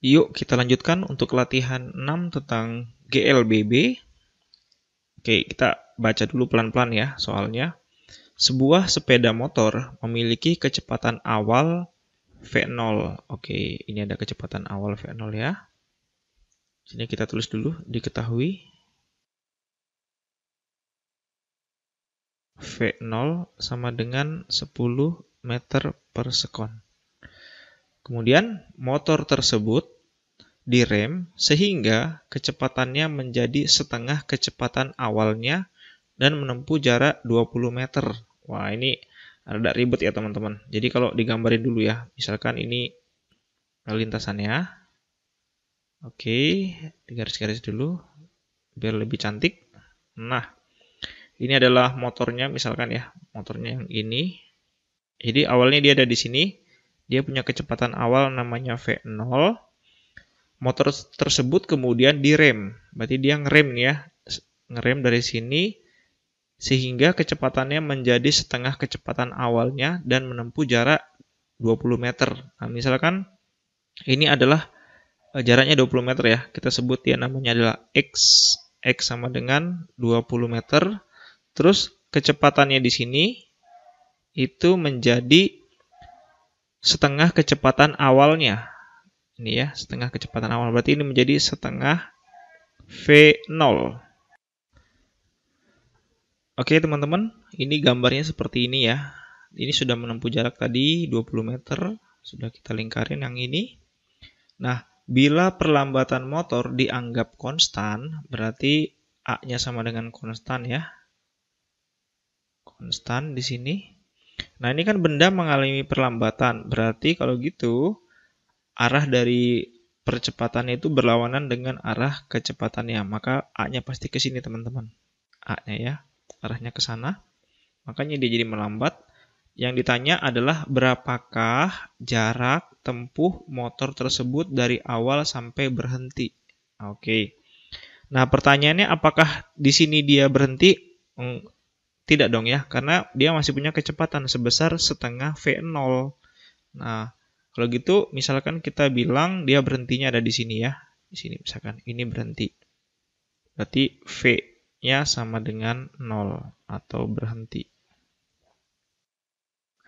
Yuk kita lanjutkan untuk latihan 6 tentang GLBB. Oke, kita baca dulu pelan-pelan ya soalnya. Sebuah sepeda motor memiliki kecepatan awal V0. Oke, ini ada kecepatan awal V0 ya. Sini kita tulis dulu, diketahui V0 sama dengan 10 meter per sekon. Kemudian motor tersebut direm sehingga kecepatannya menjadi setengah kecepatan awalnya dan menempuh jarak 20 meter. Wah, ini agak ribet ya teman-teman. Jadi kalau digambarin dulu ya, misalkan ini lintasannya. Oke, digaris-garis dulu biar lebih cantik. Nah, ini adalah motornya misalkan ya, motornya yang ini. Jadi awalnya dia ada di sini. Dia punya kecepatan awal namanya V0. Motor tersebut kemudian direm. Berarti dia ngerem nih ya. Ngerem dari sini sehingga kecepatannya menjadi setengah kecepatan awalnya dan menempuh jarak 20 meter. Nah, misalkan ini adalah jaraknya 20 meter ya. Kita sebut ya namanya adalah X. X sama dengan 20 meter. Terus kecepatannya di sini itu menjadi setengah kecepatan awalnya. Ini ya, setengah kecepatan awal. Berarti ini menjadi setengah V0. Oke teman-teman, ini gambarnya seperti ini ya. Ini sudah menempuh jarak tadi 20 meter. Sudah kita lingkarin yang ini. Nah, bila perlambatan motor dianggap konstan, berarti A-nya sama dengan konstan ya. Konstan di sini. Nah, ini kan benda mengalami perlambatan. Berarti kalau gitu, arah dari percepatannya itu berlawanan dengan arah kecepatannya. Maka A-nya pasti ke sini, teman-teman. A-nya ya, arahnya ke sana. Makanya dia jadi melambat. Yang ditanya adalah berapakah jarak tempuh motor tersebut dari awal sampai berhenti. Oke. Nah, pertanyaannya apakah di sini dia berhenti? Tidak dong ya, karena dia masih punya kecepatan sebesar setengah V0. Nah, kalau gitu misalkan kita bilang dia berhentinya ada di sini ya. Di sini misalkan ini berhenti. Berarti V-nya sama dengan 0 atau berhenti.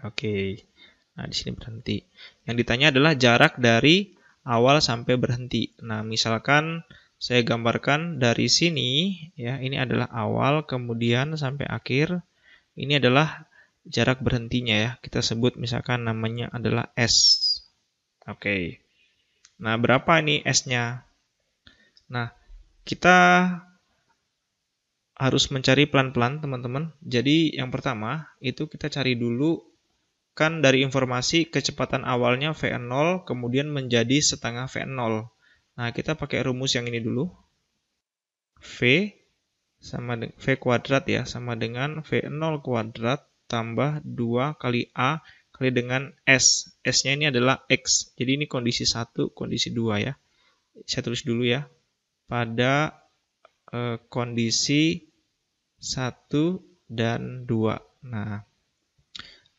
Oke. Nah, di sini berhenti. Yang ditanya adalah jarak dari awal sampai berhenti. Nah, misalkan saya gambarkan dari sini ya, ini adalah awal kemudian sampai akhir. Ini adalah jarak berhentinya ya. Kita sebut misalkan namanya adalah S. Oke. Nah, berapa ini S-nya? Nah, kita harus mencari pelan-pelan, teman-teman. Jadi, yang pertama, itu kita cari dulu, kan dari informasi kecepatan awalnya V0, kemudian menjadi setengah V0. Nah, kita pakai rumus yang ini dulu. V sama dengan V kuadrat ya, sama dengan V0 kuadrat tambah 2 kali A kali dengan S. S-nya ini adalah X. Jadi ini kondisi 1, kondisi 2 ya. Saya tulis dulu ya. Pada kondisi 1 dan 2. Nah,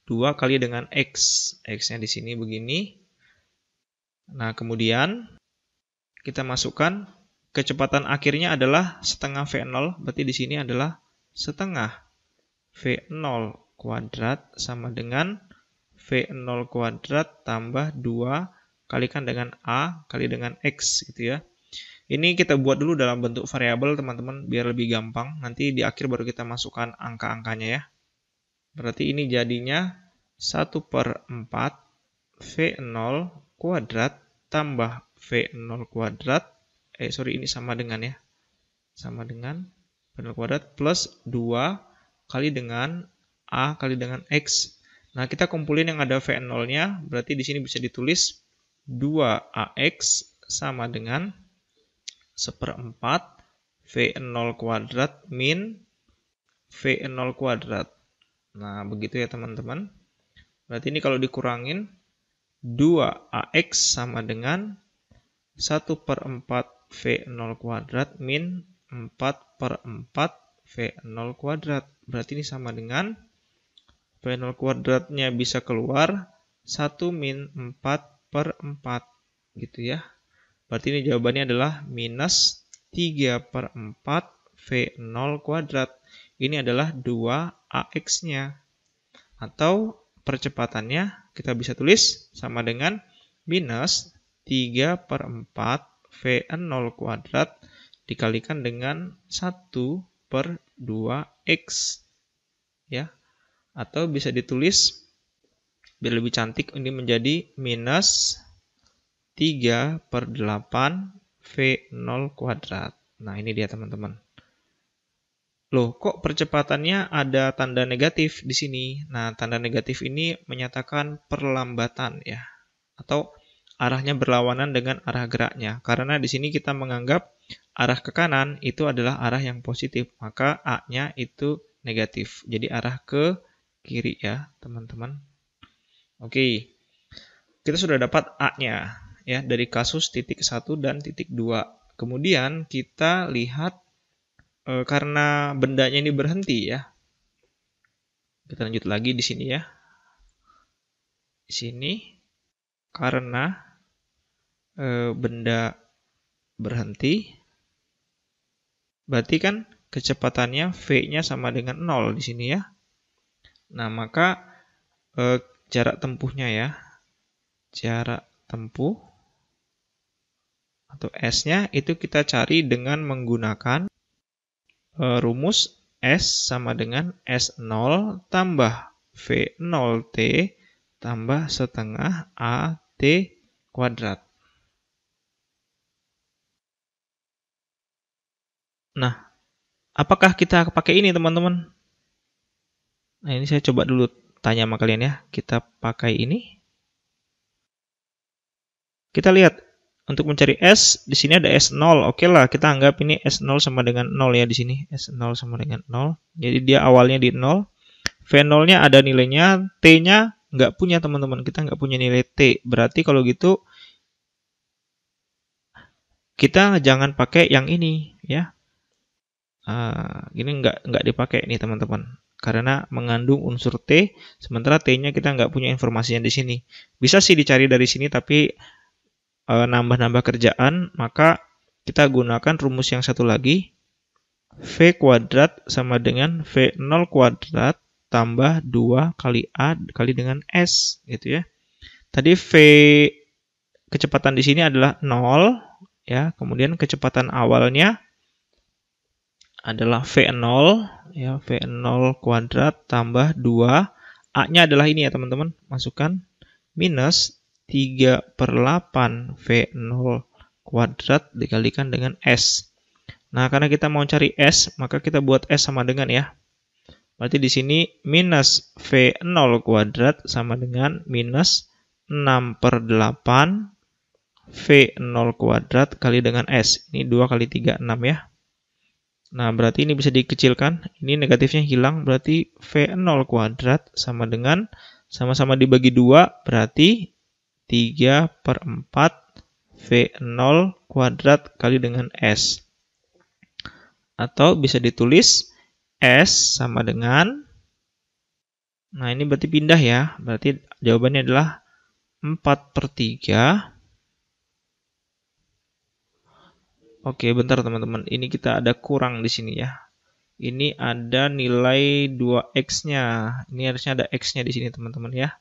2 kali dengan X. X-nya di sini begini. Nah, kemudian kita masukkan kecepatan akhirnya adalah setengah V0. Berarti di sini adalah setengah V0 kuadrat sama dengan V0 kuadrat tambah 2 kalikan dengan A kali dengan X gitu ya. Ini kita buat dulu dalam bentuk variabel teman-teman biar lebih gampang. Nanti di akhir baru kita masukkan angka-angkanya ya. Berarti ini jadinya 1/4 V0 kuadrat tambah V0 kuadrat. Ini sama dengan ya. Sama dengan V0 kuadrat plus 2 kali dengan A kali dengan X. Nah, kita kumpulin yang ada V0-nya, berarti di sini bisa ditulis 2AX sama dengan 1/4 V0 kuadrat min V0 kuadrat. Nah, begitu ya teman-teman. Berarti ini kalau dikurangin, 2AX sama dengan 1/4 V0 kuadrat min 4/4 V0 kuadrat. Berarti ini sama dengan V0 kuadratnya bisa keluar 1 min 4/4 gitu ya. Berarti ini jawabannya adalah minus 3/4 V0 kuadrat. Ini adalah 2AX-nya. Atau percepatannya kita bisa tulis sama dengan minus 3/4 V0 kuadrat dikalikan dengan 1/2X. Ya. Atau bisa ditulis biar lebih cantik, ini menjadi minus 3/8 V0 kuadrat. Nah, ini dia teman-teman. Loh, kok percepatannya ada tanda negatif di sini? Nah, tanda negatif ini menyatakan perlambatan ya. Atau arahnya berlawanan dengan arah geraknya. Karena di sini kita menganggap arah ke kanan itu adalah arah yang positif. Maka A-nya itu negatif. Jadi arah ke kiri ya, teman-teman. Oke. Kita sudah dapat A-nya ya dari kasus titik 1 dan titik 2. Kemudian kita lihat karena bendanya ini berhenti ya. Kita lanjut lagi di sini ya. Di sini karena benda berhenti, berarti kan kecepatannya V-nya sama dengan 0 di sini ya. Nah, maka jarak tempuhnya ya. Jarak tempuh atau S-nya itu kita cari dengan menggunakan rumus S sama dengan S0 tambah V0T tambah setengah AT kuadrat. Nah, apakah kita pakai ini teman-teman? Nah, ini saya coba dulu tanya sama kalian ya. Kita pakai ini. Kita lihat untuk mencari S, di sini ada S0. Oke lah, kita anggap ini S0 sama dengan 0 ya di sini. S0 sama dengan 0. Jadi dia awalnya di 0. V0-nya ada nilainya, T-nya nggak punya teman-teman. Kita nggak punya nilai T. Berarti kalau gitu kita jangan pakai yang ini ya. Ini nggak dipakai nih teman-teman. Karena mengandung unsur T, sementara T-nya kita nggak punya informasinya di sini. Bisa sih dicari dari sini, tapi nambah-nambah kerjaan, maka kita gunakan rumus yang satu lagi. V kuadrat sama dengan V0 kuadrat tambah 2 kali A kali dengan S gitu ya. Tadi V kecepatan di sini adalah 0 ya, kemudian kecepatan awalnya adalah V0 ya, V0 kuadrat tambah 2, A-nya adalah ini ya teman-teman, masukkan minus 3/8 V0 kuadrat dikalikan dengan S. Nah, karena kita mau cari S, maka kita buat S sama dengan ya. Berarti di sini minus V0 kuadrat sama dengan minus 6/8 V0 kuadrat kali dengan S. Ini 2 kali 3, 6 ya. Nah, berarti ini bisa dikecilkan. Ini negatifnya hilang, berarti V0 kuadrat sama dengan, sama-sama dibagi 2, berarti 3/4 V0 kuadrat kali dengan S. Atau bisa ditulis S sama dengan, nah ini berarti pindah ya, berarti jawabannya adalah 4/3. Oke, bentar teman-teman, ini kita ada kurang di sini ya. Ini ada nilai 2X-nya, ini harusnya ada X-nya di sini teman-teman ya,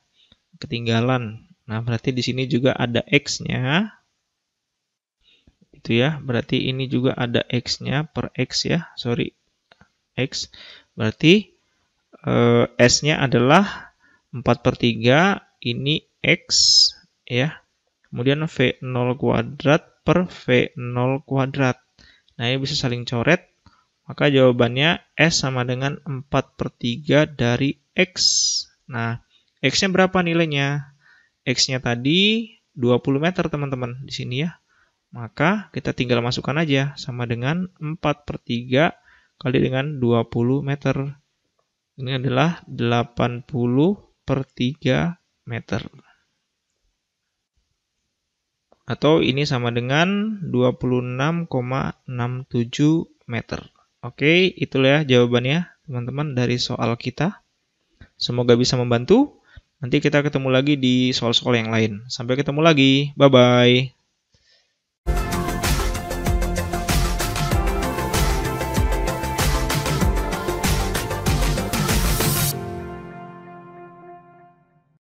ketinggalan. Nah, berarti di sini juga ada X-nya. Itu ya, berarti ini juga ada X-nya per X ya. Sorry, X. Berarti S-nya adalah 4/3, ini X ya. Kemudian V0 kuadrat per V0 kuadrat. Nah, ini bisa saling coret. Maka jawabannya S sama dengan 4/3 dari X. Nah, X-nya berapa nilainya? X-nya tadi 20 meter teman-teman di sini ya. Maka kita tinggal masukkan aja sama dengan 4/3 kali dengan 20 meter. Ini adalah 80/3 meter. Atau ini sama dengan 26,67 meter. Oke, itulah ya jawabannya teman-teman dari soal kita. Semoga bisa membantu. Nanti kita ketemu lagi di soal-soal yang lain. Sampai ketemu lagi. Bye-bye.